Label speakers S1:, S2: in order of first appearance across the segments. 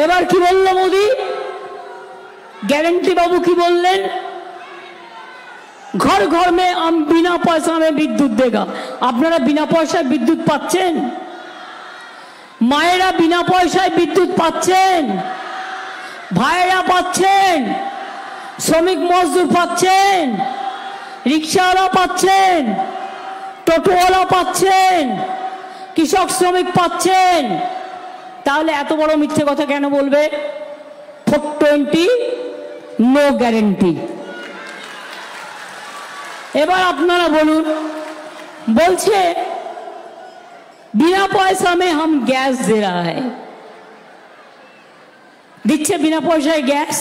S1: এবার কি বলল মোদি? गारंटी बाबू की बोलें, घर घर में हम बिना पैसा में विद्युत देगा। अपनारा बिना पैसा विद्युत पाচ্ছেন, मायेरा बिना पैसा विद्युत पाচ্ছেন, भाईरा पाচ্ছেন, श्रमिक मजदूर पाচ্ছেন, रिक्शावाला पाচ্ছেন, টোটোওয়ালা পাচ্ছেন, কৃষক শ্রমিক পাচ্ছেন। তাহলে এত বড় মিথ্যে কথা কেন বলবে? 420 नो गारंटी। এবার আপনারা বলুন, বলছে बिना पैसा में हम गैस दे रहा है, দিচ্ছে বিনা পয়সায় গ্যাস।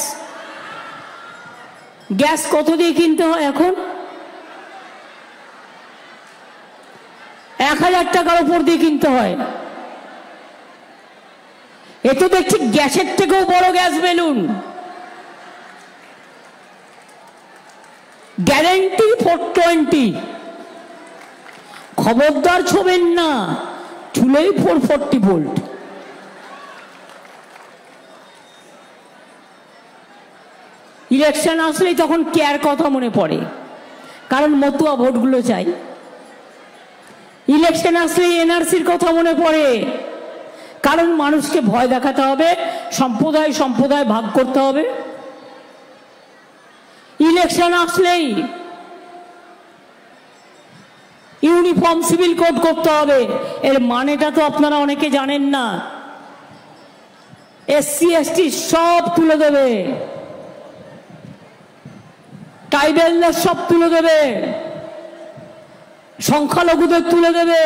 S1: গ্যাস কত দিয়ে কিনতে হয় এখন? 1000 টাকার উপর দিয়ে কিনতে হয়। এ তো দেখছি গ্যাসের থেকেও বড় গ্যাস বেলুন। গ্যারেন্টি 420। খবরদার ছোবেন না, চুলেই 440 ভোল্ট। ইলেকশন আসলেই তখন কেয়ার কথা মনে পড়ে, কারণ মতুয়া ভোটগুলো চাই। ইলেকশন আসলেই এনআরসির কথা মনে পড়ে, কারণ মানুষকে ভয় দেখাতে হবে, সম্প্রদায় সম্প্রদায় ভাগ করতে হবে। ইলেকশন আসলেই ইউনিফর্ম সিভিল কোড করতে হবে। এর মানেটা তো আপনারা অনেকে জানেন না। এসসি এসটি সব তুলে দেবে, ট্রাইবেলদের সব তুলে দেবে, সংখ্যালঘুদের তুলে দেবে,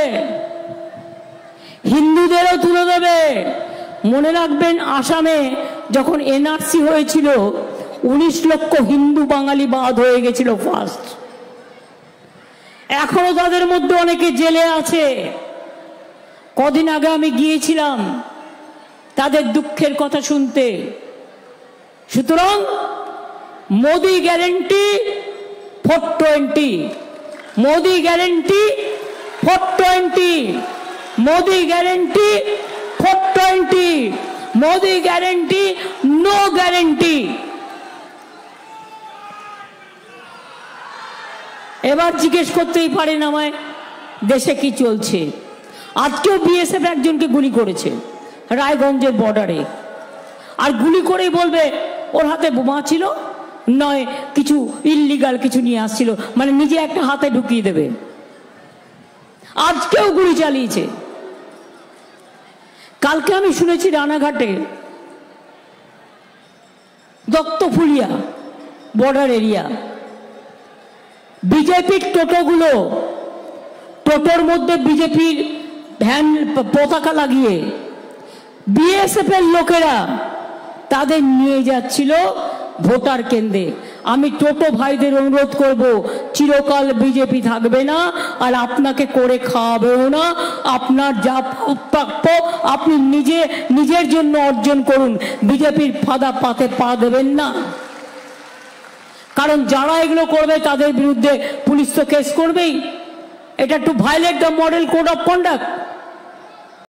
S1: হিন্দুদেরও তুলে দেবে। মনে রাখবেন, আসামে যখন এনআরসি হয়েছিল 19 লক্ষ হিন্দু বাঙালি বাদ হয়ে গেছিল ফার্স্ট। এখনো তাদের মধ্যে অনেকে জেলে আছে। কদিন আগে আমি গিয়েছিলাম তাদের দুঃখের কথা শুনতে। সুতরাং Modi guarantee 420, Modi guarantee 420, Modi guarantee 420, Modi guarantee no guarantee. এবার জিজ্ঞেস করতেই পারেন আমায়, দেশে কি চলছে? আজকেও বিএসএফ একজনকে গুলি করেছে রায়গঞ্জের বর্ডারে, আর গুলি করেই বলবে ওর হাতে বোমা ছিল, নয় কিছু ইল্লিগাল কিছু নিয়ে আসছিল, মানে নিজে একটা হাতে ঢুকিয়ে দেবে। আজকেও গুলি চালিয়েছে। কালকে আমি শুনেছি রানাঘাটে দত্তফুলিয়া বর্ডার এরিয়া বিজেপির টোটোগুলো, টোটোর মধ্যে বিজেপির ভ্যান পতাকা লাগিয়ে বিএসএফ এর লোকেরা তাদের নিয়ে যাচ্ছিল ভোটার কেন্দ্রে। আমি টোটো ভাইদের অনুরোধ করব, চিরকাল বিজেপি থাকবে না, আর আপনাকে করে খাওয়াবেও না। আপনার যা প্রাপ্য আপনি নিজের জন্য অর্জন করুন, বিজেপির ফাঁদা পাতে পা দেবেন না। কারণ যারা এগুলো করবে তাদের বিরুদ্ধে পুলিশ তো কেস করবেই। এটা to violate the model code of conduct.